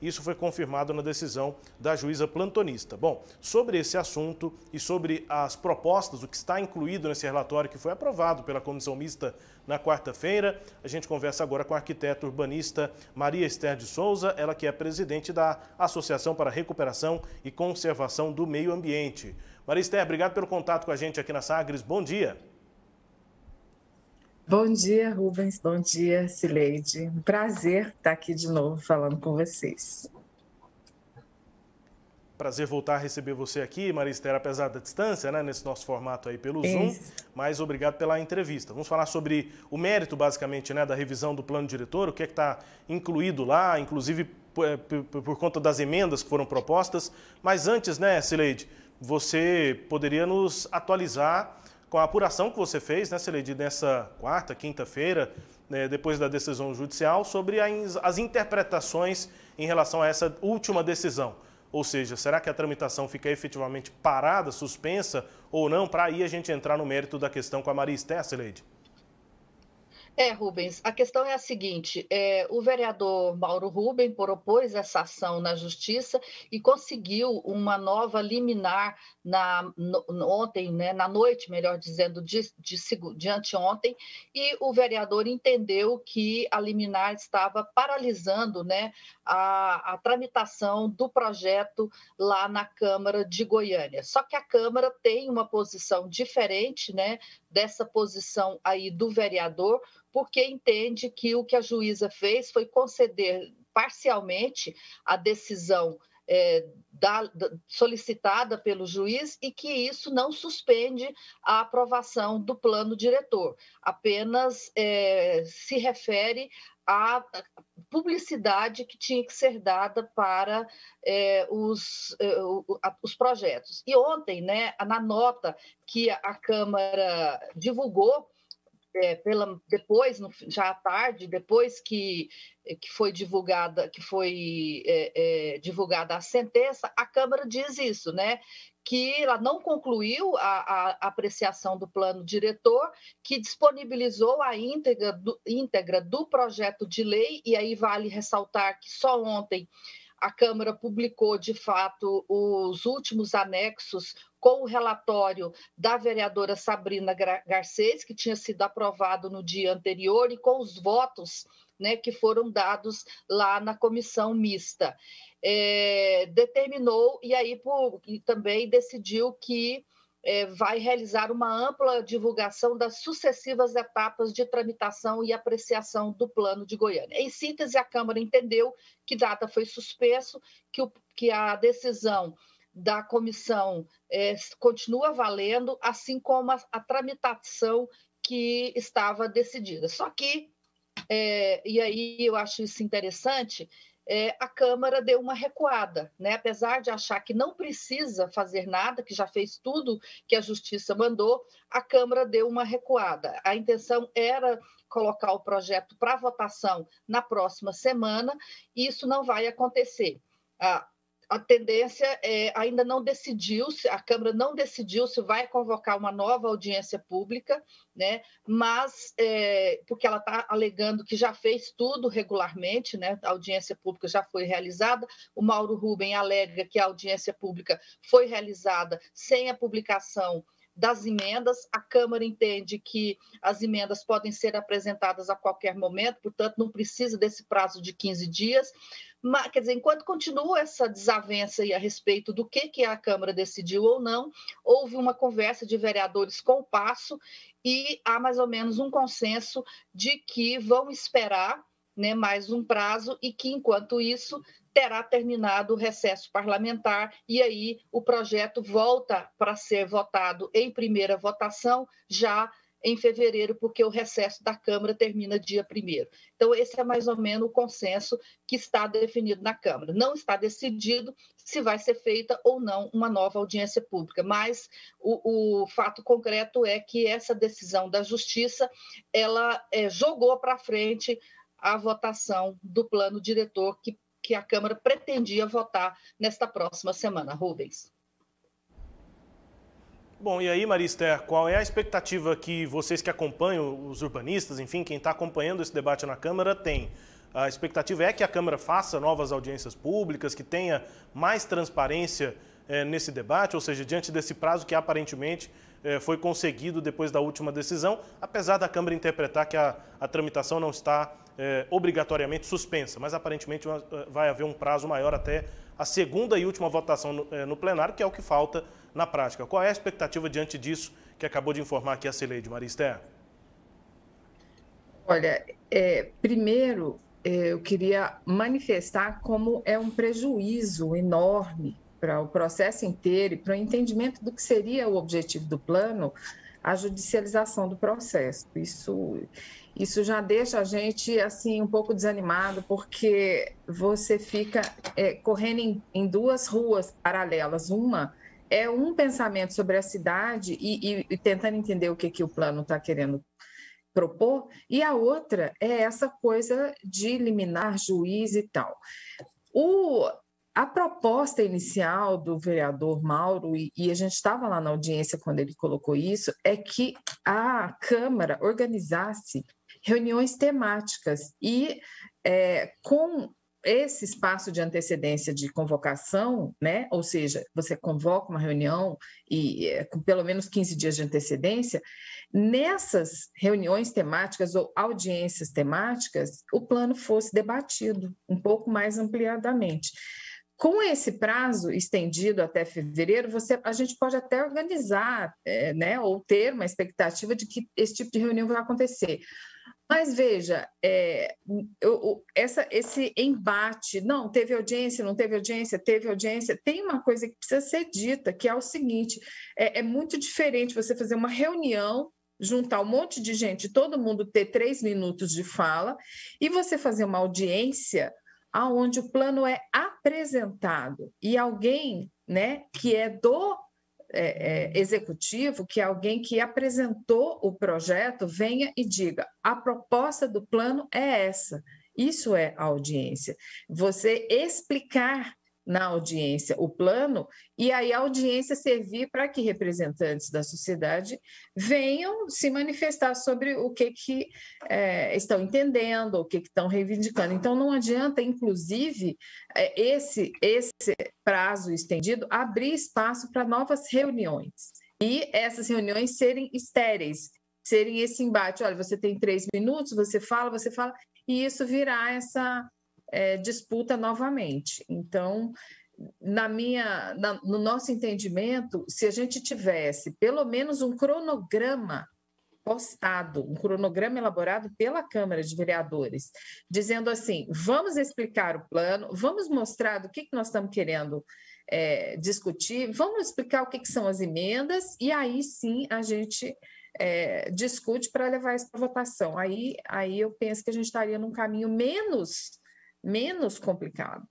Isso foi confirmado na decisão da juíza plantonista. Bom, sobre esse assunto e sobre as propostas, o que está incluído nesse relatório que foi aprovado pela comissão mista na quarta-feira, a gente conversa agora com a arquiteta urbanista Maria Esther de Souza, ela que é presidente da Associação para a Recuperação e Conservação do Meio Ambiente. Maria Esther, obrigado pelo contato com a gente aqui na Sagres. Bom dia. Bom dia, Rubens. Bom dia, Cileide. Um prazer estar aqui de novo falando com vocês. Prazer voltar a receber você aqui, Maria Esther, apesar da distância, né, nesse nosso formato aí pelo Zoom, mas obrigado pela entrevista. Vamos falar sobre o mérito, basicamente, né, da revisão do plano diretor, o que é que está incluído lá, inclusive por conta das emendas que foram propostas. Mas antes, né, Cileide, você poderia nos atualizar com a apuração que você fez, né, Cileide, nessa quarta, quinta-feira, né, depois da decisão judicial, sobre as interpretações em relação a essa última decisão. Ou seja, será que a tramitação fica efetivamente parada, suspensa ou não, para aí a gente entrar no mérito da questão com a Maria Esther, Cileide? Rubens, a questão é a seguinte, o vereador Mauro Rubem propôs essa ação na Justiça e conseguiu uma nova liminar ontem, né, na noite, melhor dizendo, de anteontem, e o vereador entendeu que a liminar estava paralisando, né, a tramitação do projeto lá na Câmara de Goiânia. Só que a Câmara tem uma posição diferente, né, dessa posição aí do vereador, porque entende que o que a juíza fez foi conceder parcialmente a decisão solicitada pelo juiz e que isso não suspende a aprovação do plano diretor, apenas se refere à publicidade que tinha que ser dada para os projetos. E ontem, né, na nota que a Câmara divulgou, depois, já à tarde, depois que foi divulgada a sentença, a Câmara diz isso, né? Que ela não concluiu a apreciação do plano diretor, que disponibilizou a íntegra do projeto de lei, e aí vale ressaltar que só ontem a Câmara publicou, de fato, os últimos anexos com o relatório da vereadora Sabrina Garcês, que tinha sido aprovado no dia anterior, e com os votos, né, que foram dados lá na comissão mista. Determinou e também decidiu que vai realizar uma ampla divulgação das sucessivas etapas de tramitação e apreciação do plano de Goiânia. Em síntese, a Câmara entendeu que data foi suspenso, que a decisão da comissão continua valendo, assim como a tramitação que estava decidida. Só que, e aí eu acho isso interessante, a Câmara deu uma recuada, né? Apesar de achar que não precisa fazer nada, que já fez tudo que a Justiça mandou, a Câmara deu uma recuada. A intenção era colocar o projeto para votação na próxima semana, e isso não vai acontecer. A tendência ainda não decidiu, a Câmara não decidiu se vai convocar uma nova audiência pública, né? Mas porque ela está alegando que já fez tudo regularmente, né? A audiência pública já foi realizada. O Mauro Rubem alega que a audiência pública foi realizada sem a publicação das emendas. A Câmara entende que as emendas podem ser apresentadas a qualquer momento, portanto, não precisa desse prazo de 15 dias. Mas, quer dizer, enquanto continua essa desavença aí a respeito do que a Câmara decidiu ou não, houve uma conversa de vereadores com o Paço e há mais ou menos um consenso de que vão esperar, né, mais um prazo e que, enquanto isso, terá terminado o recesso parlamentar e aí o projeto volta para ser votado em primeira votação já em fevereiro, porque o recesso da Câmara termina dia 1º. Então, esse é mais ou menos o consenso que está definido na Câmara. Não está decidido se vai ser feita ou não uma nova audiência pública, mas o fato concreto é que essa decisão da Justiça, ela jogou para frente a votação do plano diretor que a Câmara pretendia votar nesta próxima semana. Rubens. Bom, e aí, Maria Esther, qual é a expectativa que vocês que acompanham, os urbanistas, enfim, quem está acompanhando esse debate na Câmara tem? A expectativa é que a Câmara faça novas audiências públicas, que tenha mais transparência nesse debate, ou seja, diante desse prazo que aparentemente foi conseguido depois da última decisão, apesar da Câmara interpretar que a tramitação não está obrigatoriamente suspensa, mas aparentemente vai haver um prazo maior até a segunda e última votação no plenário, que é o que falta na prática. Qual é a expectativa diante disso que acabou de informar aqui a Cileide, Maria Esther? Olha, primeiro eu queria manifestar como é um prejuízo enorme para o processo inteiro e para o entendimento do que seria o objetivo do plano, a judicialização do processo. Isso já deixa a gente assim um pouco desanimado, porque você fica correndo em duas ruas paralelas. Uma é um pensamento sobre a cidade e tentando entender o que o plano está querendo propor, e a outra é essa coisa de liminar juiz e tal. A proposta inicial do vereador Mauro, e a gente estava lá na audiência quando ele colocou isso, é que a Câmara organizasse reuniões temáticas e com esse espaço de antecedência de convocação, né? Ou seja, você convoca uma reunião e com pelo menos 15 dias de antecedência, nessas reuniões temáticas ou audiências temáticas, o plano fosse debatido um pouco mais ampliadamente. Com esse prazo estendido até fevereiro, a gente pode até organizar, né, ou ter uma expectativa de que esse tipo de reunião vai acontecer. Mas, veja, esse embate, não, teve audiência, não teve audiência, teve audiência, tem uma coisa que precisa ser dita, que é o seguinte, é muito diferente você fazer uma reunião, juntar um monte de gente, todo mundo ter 3 minutos de fala, e você fazer uma audiência onde o plano é apresentado e alguém, né, que é do executivo, que é alguém que apresentou o projeto, venha e diga: a proposta do plano é essa. Isso é a audiência. Você explicar na audiência o plano e aí a audiência servir para que representantes da sociedade venham se manifestar sobre o que estão entendendo, o que estão reivindicando. Então, não adianta, inclusive, esse prazo estendido abrir espaço para novas reuniões e essas reuniões serem estéreis, serem esse embate. Olha, você tem 3 minutos, você fala, e isso virar essa disputa novamente. Então, no nosso entendimento, se a gente tivesse pelo menos um cronograma postado, um cronograma elaborado pela Câmara de Vereadores, dizendo assim: vamos explicar o plano, vamos mostrar do que nós estamos querendo discutir, vamos explicar o que são as emendas, e aí sim a gente discute para levar isso para votação. Aí eu penso que a gente estaria num caminho menos complicado.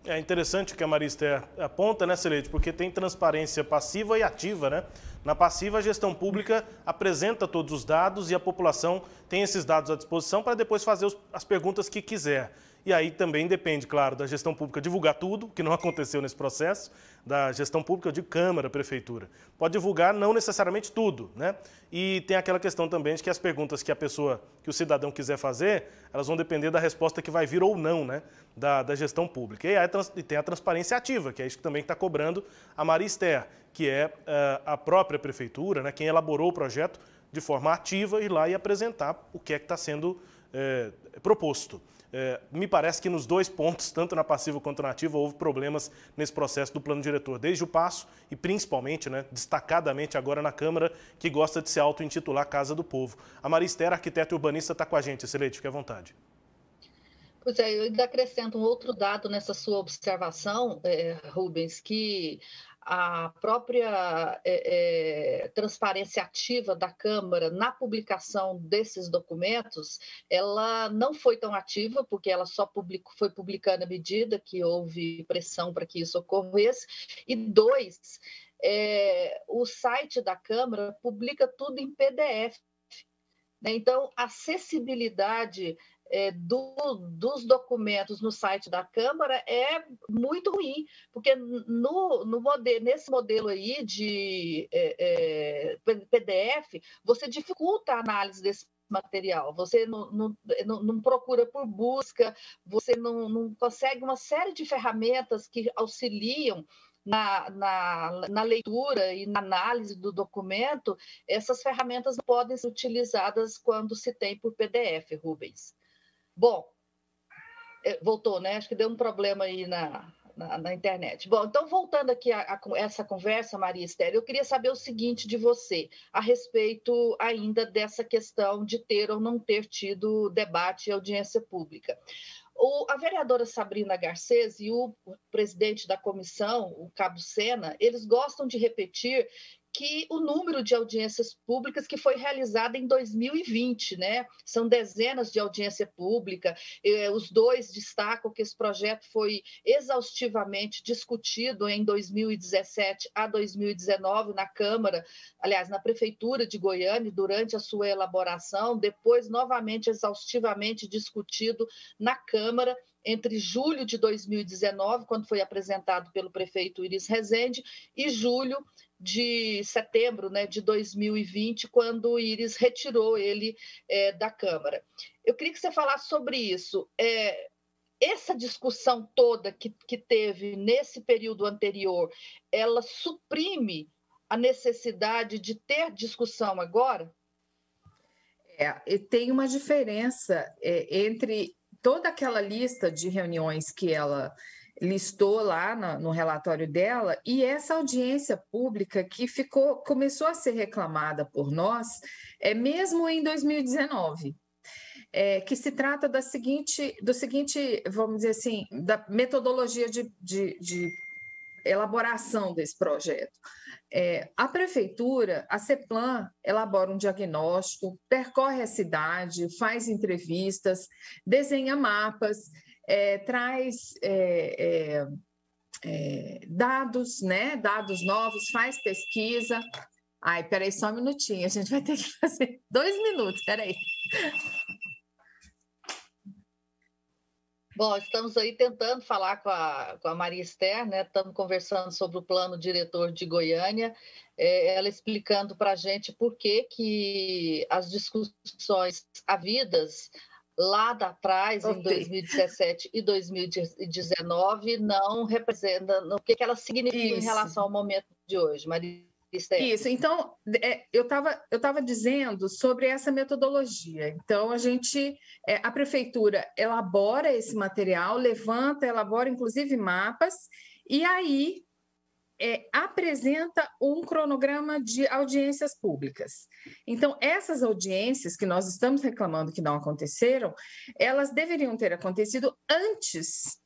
É interessante que a Maria Esther aponta, né, Cileide, porque tem transparência passiva e ativa, né? Na passiva, a gestão pública apresenta todos os dados e a população tem esses dados à disposição para depois fazer as perguntas que quiser. E aí também depende, claro, da gestão pública divulgar tudo, que não aconteceu nesse processo, da gestão pública de Câmara, Prefeitura. Pode divulgar não necessariamente tudo, né? E tem aquela questão também de que as perguntas que o cidadão quiser fazer, elas vão depender da resposta que vai vir ou não, né? Da gestão pública. E aí tem a transparência ativa, que é isso que também está cobrando a Maria Esther, que é a própria Prefeitura, né? Quem elaborou o projeto de forma ativa, ir lá e apresentar o que está sendo proposto. Me parece que nos 2 pontos, tanto na passiva quanto na ativa, houve problemas nesse processo do plano diretor, desde o passo e principalmente, né, destacadamente agora na Câmara, que gosta de se auto-intitular Casa do Povo. A Maria Esther, arquiteta e urbanista, está com a gente. Cileide, fique à vontade. Pois é, eu ainda acrescento um outro dado nessa sua observação, Rubens, que a própria transparência ativa da Câmara na publicação desses documentos, ela não foi tão ativa, porque ela só foi publicando à medida que houve pressão para que isso ocorresse. E 2, o site da Câmara publica tudo em PDF. Né? Então, a acessibilidade dos documentos no site da Câmara é muito ruim, porque nesse modelo aí de PDF, você dificulta a análise desses material, você não procura por busca, você não consegue uma série de ferramentas que auxiliam na leitura e na análise do documento. Essas ferramentas não podem ser utilizadas quando se tem por PDF, Rubens. Bom, voltou, né? Acho que deu um problema aí na internet. Bom, então, voltando aqui a essa conversa, Maria Esther, eu queria saber o seguinte de você, a respeito ainda dessa questão de ter ou não ter tido debate e audiência pública. A vereadora Sabrina Garcês e o presidente da comissão, o Cabo Sena, eles gostam de repetir que o número de audiências públicas que foi realizada em 2020, né? São dezenas de audiência pública. Os dois destacam que esse projeto foi exaustivamente discutido em 2017 a 2019 na Câmara, aliás, na Prefeitura de Goiânia, durante a sua elaboração, depois novamente exaustivamente discutido na Câmara entre julho de 2019, quando foi apresentado pelo prefeito Iris Rezende, e setembro, né, de 2020, quando o Iris retirou ele da Câmara. Eu queria que você falasse sobre isso. Essa discussão toda que teve nesse período anterior, ela suprime a necessidade de ter discussão agora? Tem uma diferença entre toda aquela lista de reuniões que ela listou lá no relatório dela e essa audiência pública que começou a ser reclamada por nós, mesmo em 2019, que se trata do seguinte, vamos dizer assim, da metodologia de elaboração desse projeto. A prefeitura, a CEPLAN, elabora um diagnóstico, percorre a cidade, faz entrevistas, desenha mapas, traz dados, né? Dados novos, faz pesquisa. Ai, peraí, só um minutinho, a gente vai ter que fazer 2 minutos, peraí. Bom, estamos aí tentando falar com a Maria Esther, né? Estamos conversando sobre o plano diretor de Goiânia, ela explicando para a gente por que as discussões havidas lá atrás, em 2017 e 2019, não representam o que elas significam em relação ao momento de hoje, Maria Esther. Isso, então, eu estava dizendo sobre essa metodologia. Então, a prefeitura elabora esse material, elabora inclusive mapas, e aí apresenta um cronograma de audiências públicas. Então, essas audiências que nós estamos reclamando que não aconteceram, elas deveriam ter acontecido antes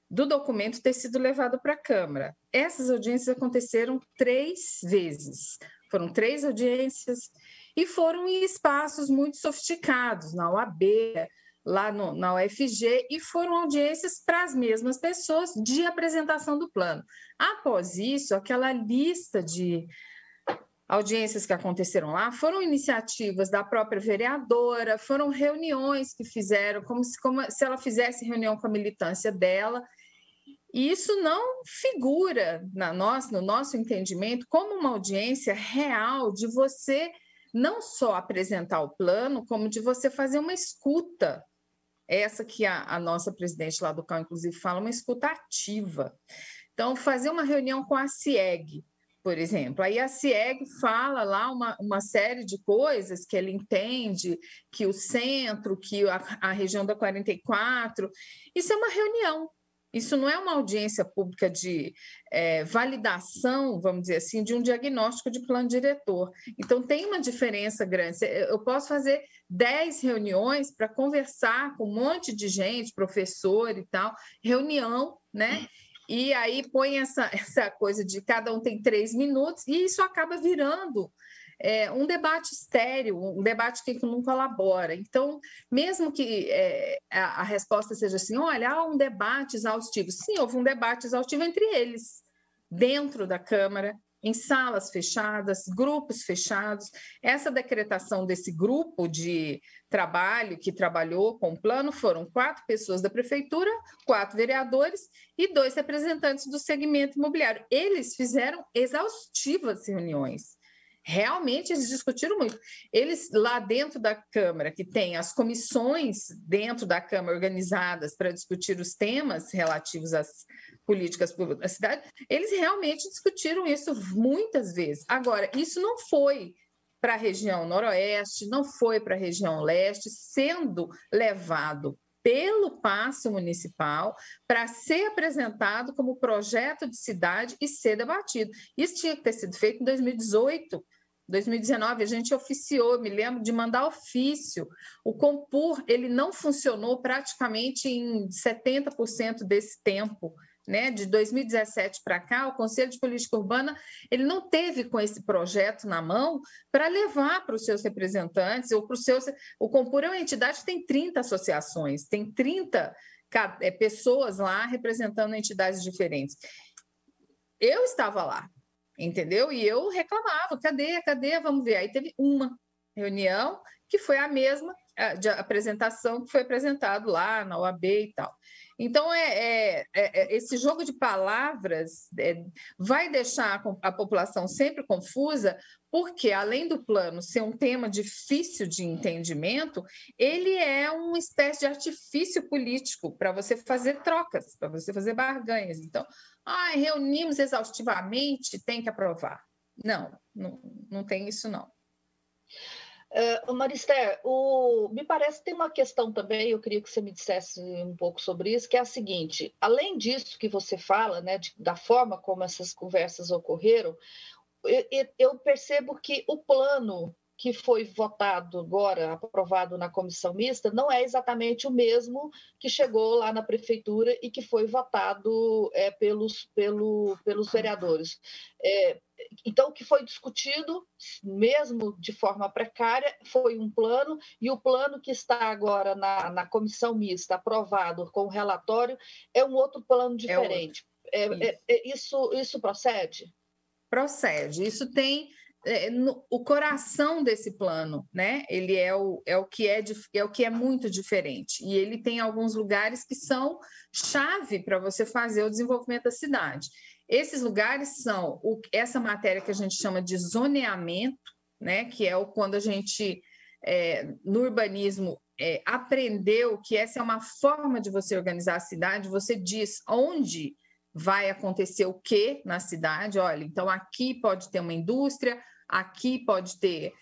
do documento ter sido levado para a Câmara. Essas audiências aconteceram 3 vezes. Foram 3 audiências e foram em espaços muito sofisticados, na UAB, lá na UFG, e foram audiências para as mesmas pessoas de apresentação do plano. Após isso, aquela lista de audiências que aconteceram lá foram iniciativas da própria vereadora, foram reuniões que fizeram, como se ela fizesse reunião com a militância dela. E isso não figura no nosso entendimento como uma audiência real de você não só apresentar o plano, como de você fazer uma escuta. Essa que a nossa presidente lá do CAU, inclusive, fala, uma escuta ativa. Então, fazer uma reunião com a CIEG, por exemplo. Aí a CIEG fala lá uma série de coisas que ele entende, que o centro, que a região da 44, isso é uma reunião. Isso não é uma audiência pública de validação, vamos dizer assim, de um diagnóstico de plano diretor. Então, tem uma diferença grande. Eu posso fazer 10 reuniões para conversar com um monte de gente, professor e tal, reunião, né? E aí põe essa coisa de cada um tem 3 minutos, e isso acaba virando um debate estéril, um debate que não colabora. Então, mesmo que a resposta seja assim, olha, há um debate exaustivo. Sim, houve um debate exaustivo entre eles, dentro da Câmara, em salas fechadas, grupos fechados. Essa decretação desse grupo de trabalho que trabalhou com o plano foram 4 pessoas da prefeitura, 4 vereadores e 2 representantes do segmento imobiliário. Eles fizeram exaustivas reuniões. Realmente eles discutiram muito. Eles, lá dentro da Câmara, que tem as comissões dentro da Câmara organizadas para discutir os temas relativos às políticas públicas da cidade, eles realmente discutiram isso muitas vezes. Agora, isso não foi para a região noroeste, não foi para a região leste, sendo levado pelo Paço Municipal para ser apresentado como projeto de cidade e ser debatido. Isso tinha que ter sido feito em 2018, 2019, a gente oficiou, me lembro de mandar ofício. O Compur, ele não funcionou praticamente em 70% desse tempo, né? De 2017 para cá, o Conselho de Política Urbana ele não teve com esse projeto na mão para levar para os seus representantes ou para os seus... O Compur é uma entidade que tem 30 associações, tem 30 pessoas lá representando entidades diferentes. Eu estava lá, entendeu? E eu reclamava, cadê? Vamos ver. Aí teve uma reunião que foi a mesma de apresentação que foi apresentado lá na OAB e tal. Então, esse jogo de palavras vai deixar a população sempre confusa, porque, além do plano ser um tema difícil de entendimento, ele é uma espécie de artifício político para você fazer trocas, para você fazer barganhas. Então, reunimos exaustivamente, tem que aprovar. Não tem isso, não. Marister, me parece que tem uma questão também, eu queria que você me dissesse um pouco sobre isso, que é a seguinte: além disso que você fala, né, da forma como essas conversas ocorreram, eu percebo que o plano que foi votado agora, aprovado na comissão mista, não é exatamente o mesmo que chegou lá na prefeitura e que foi votado pelos vereadores. Então, o que foi discutido, mesmo de forma precária, foi um plano, e o plano que está agora na comissão mista, aprovado com o relatório, é um outro plano diferente. Isso procede? Procede. Isso tem... o coração desse plano, né? Ele é o que é muito diferente, e ele tem alguns lugares que são chave para você fazer o desenvolvimento da cidade. Esses lugares são essa matéria que a gente chama de zoneamento, né? Que é quando a gente no urbanismo aprendeu que essa é uma forma de você organizar a cidade. Você diz onde vai acontecer o que na cidade. Olha, então aqui pode ter uma indústria, aqui pode ter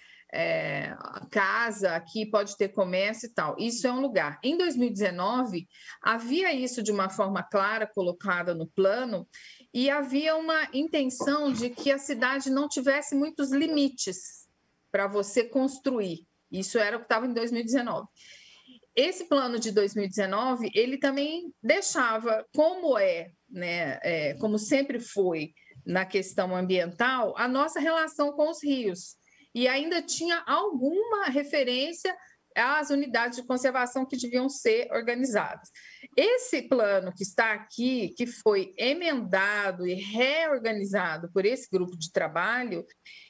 casa, aqui pode ter comércio e tal. Isso é um lugar. Em 2019, havia isso de uma forma clara colocada no plano, e havia uma intenção de que a cidade não tivesse muitos limites para você construir. Isso era o que estava em 2019. Esse plano de 2019, ele também deixava, como sempre foi na questão ambiental, a nossa relação com os rios. E ainda tinha alguma referência às unidades de conservação que deviam ser organizadas. Esse plano que está aqui, que foi emendado e reorganizado por esse grupo de trabalho,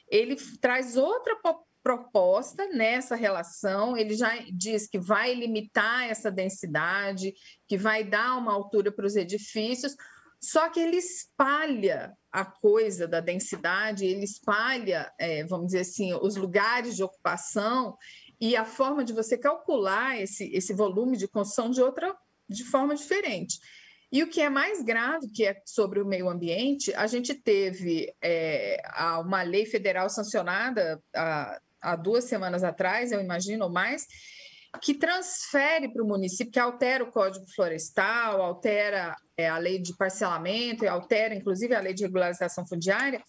ele traz outra proposta nessa relação. Ele já diz que vai limitar essa densidade, que vai dar uma altura para os edifícios, só que ele espalha a coisa da densidade, ele espalha, vamos dizer assim, os lugares de ocupação e a forma de você calcular esse volume de construção de forma diferente. E o que é mais grave, que é sobre o meio ambiente, a gente teve uma lei federal sancionada há 2 semanas atrás, eu imagino, ou mais, que transfere para o município, que altera o Código Florestal, altera a lei de parcelamento, e altera, inclusive, a lei de regularização fundiária,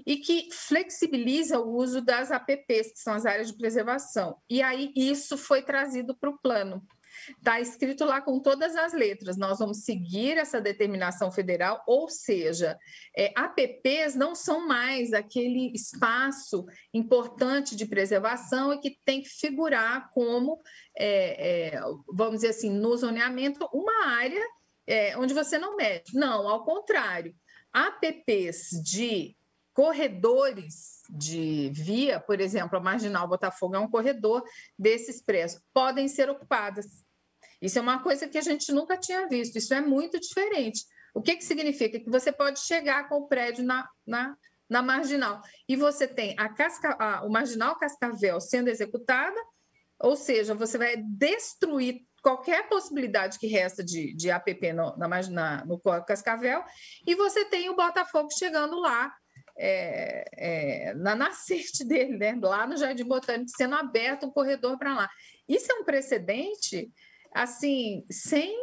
e que flexibiliza o uso das APPs, que são as áreas de preservação. E aí isso foi trazido para o plano. Está escrito lá com todas as letras: nós vamos seguir essa determinação federal, ou seja, APPs não são mais aquele espaço importante de preservação e que tem que figurar como, vamos dizer assim, no zoneamento, uma área onde você não mede. Não, ao contrário. APPs de corredores de via, por exemplo, a Marginal Botafogo é um corredor desse expresso, podem ser ocupadas. Isso é uma coisa que a gente nunca tinha visto, isso é muito diferente. O que significa? Que você pode chegar com o prédio na marginal. E você tem o Marginal Cascavel sendo executada, ou seja, você vai destruir qualquer possibilidade que resta de APP no Cascavel, e você tem o Botafogo chegando lá, na nascente dele, né? Lá no Jardim Botânico, sendo aberto um corredor para lá. Isso é um precedente, assim, sem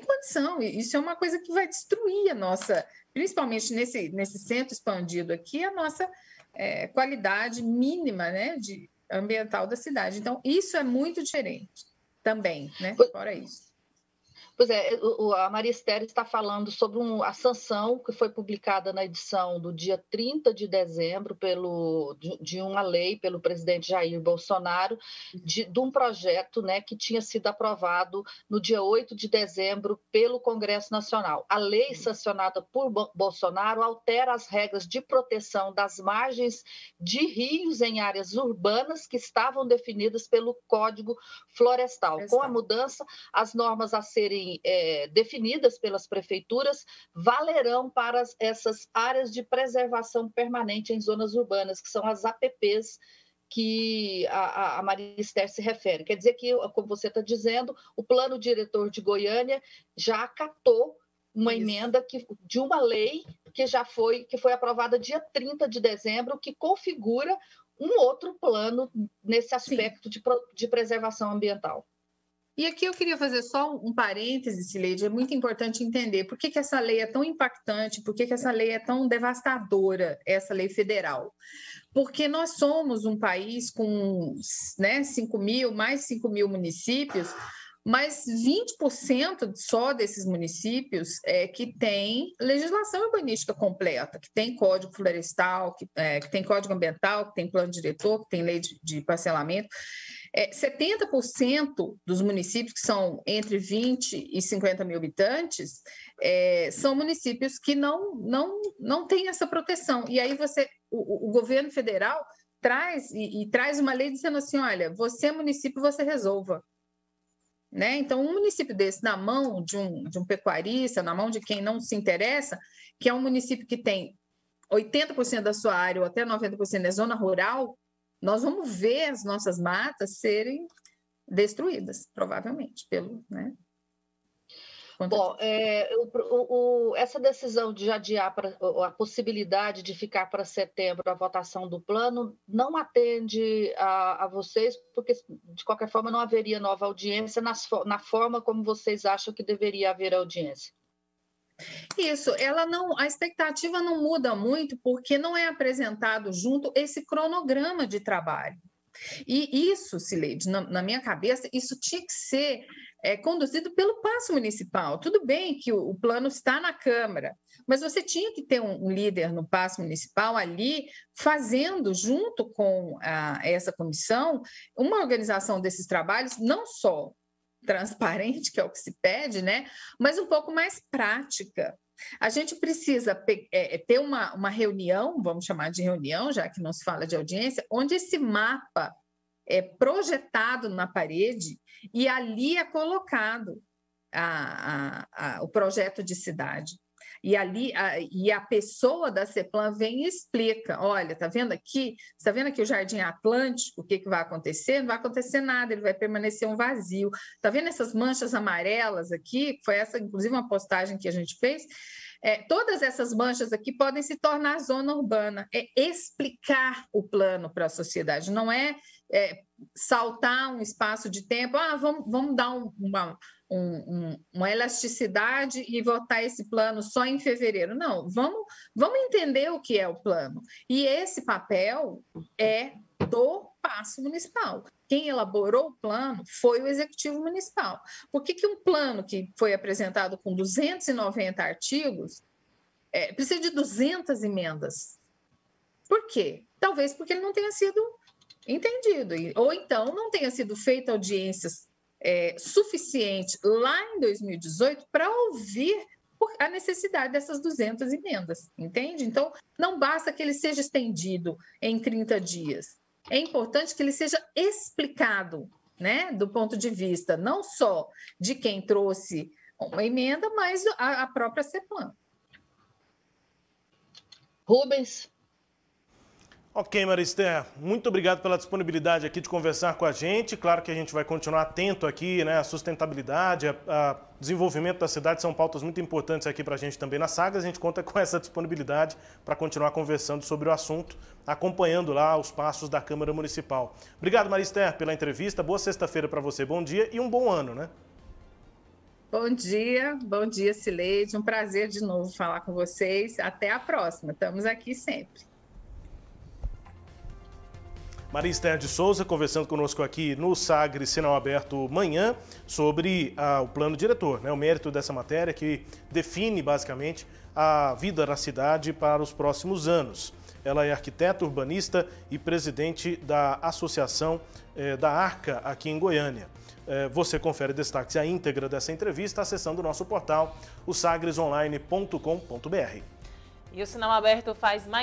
condição. Isso é uma coisa que vai destruir a nossa, principalmente nesse centro expandido aqui, a nossa qualidade mínima, né, ambiental da cidade. Então, isso é muito diferente também, né? Fora isso. Pois é, a Maria Esther está falando sobre a sanção que foi publicada na edição do dia 30 de dezembro de uma lei pelo presidente Jair Bolsonaro, de um projeto, né, que tinha sido aprovado no dia 8 de dezembro pelo Congresso Nacional. A lei sancionada por Bolsonaro altera as regras de proteção das margens de rios em áreas urbanas que estavam definidas pelo Código Florestal. Com a mudança, as normas a serem definidas pelas prefeituras valerão para essas áreas de preservação permanente em zonas urbanas, que são as APPs que a Maria Esther se refere. Quer dizer que, como você está dizendo, o plano diretor de Goiânia já acatou uma emenda de uma lei que foi aprovada dia 30 de dezembro, que configura um outro plano nesse aspecto de preservação ambiental. E aqui eu queria fazer só um parêntese, Cileide, é muito importante entender por que essa lei é tão impactante, por que essa lei é tão devastadora, essa lei federal. Porque nós somos um país com, né, mais 5 mil municípios, mas 20% só desses municípios que tem legislação urbanística completa, que tem código florestal, que tem código ambiental, que tem plano diretor, que tem lei de parcelamento. 70% dos municípios que são entre 20 e 50 mil habitantes são municípios que não têm essa proteção. E aí o governo federal traz uma lei dizendo assim, olha, você é município, você resolva. Né? Então, um município desse, na mão de um pecuarista, na mão de quem não se interessa, que é um município que tem 80% da sua área ou até 90% da zona rural, nós vamos ver as nossas matas serem destruídas, provavelmente, né? Bom, essa decisão de adiar a possibilidade de ficar para setembro a votação do plano não atende a vocês, porque, de qualquer forma, não haveria nova audiência na forma como vocês acham que deveria haver audiência. Isso, a expectativa não muda muito, porque não é apresentado junto esse cronograma de trabalho. E isso, Cileide, na minha cabeça, isso tinha que ser conduzido pelo Paço Municipal. Tudo bem que o plano está na Câmara, mas você tinha que ter um líder no Paço Municipal ali, fazendo, junto com essa comissão, uma organização desses trabalhos, não só transparente, que é o que se pede, né? Mas um pouco mais prática. A gente precisa ter uma reunião, vamos chamar de reunião, já que não se fala de audiência, onde esse mapa é projetado na parede e ali é colocado o projeto de cidade. E ali a pessoa da CEPLAN vem e explica, olha, está vendo aqui o Jardim Atlântico, o que vai acontecer? Não vai acontecer nada, ele vai permanecer um vazio. Está vendo essas manchas amarelas aqui? Foi essa, inclusive, uma postagem que a gente fez. Todas essas manchas aqui podem se tornar zona urbana. É explicar o plano para a sociedade, não é saltar um espaço de tempo, vamos dar uma elasticidade e votar esse plano só em fevereiro. Não, vamos entender o que é o plano. E esse papel é do Paço Municipal. Quem elaborou o plano foi o Executivo Municipal. Por que um plano que foi apresentado com 290 artigos precisa de 200 emendas? Por quê? Talvez porque ele não tenha sido entendido, ou então não tenha sido feita audiências suficiente lá em 2018 para ouvir a necessidade dessas 200 emendas, entende? Então, não basta que ele seja estendido em 30 dias. É importante que ele seja explicado, né, do ponto de vista não só de quem trouxe uma emenda, mas a própria CEPLAN. Rubens. Ok, Marister, muito obrigado pela disponibilidade aqui de conversar com a gente. Claro que a gente vai continuar atento aqui, né? A sustentabilidade, a desenvolvimento da cidade são pautas muito importantes aqui para a gente também na Sagres. A gente conta com essa disponibilidade para continuar conversando sobre o assunto, acompanhando lá os passos da Câmara Municipal. Obrigado, Marister, pela entrevista. Boa sexta-feira para você. Bom dia e um bom ano, né? Bom dia, Cileide. Um prazer de novo falar com vocês. Até a próxima. Estamos aqui sempre. Marister de Souza conversando conosco aqui no Sagres Sinal Aberto Manhã sobre o plano diretor, né? O mérito dessa matéria que define basicamente a vida na cidade para os próximos anos. Ela é arquiteta, urbanista e presidente da Associação da Arca aqui em Goiânia. Você confere destaques e a íntegra dessa entrevista acessando o nosso portal, o sagresonline.com.br. E o Sinal Aberto faz mais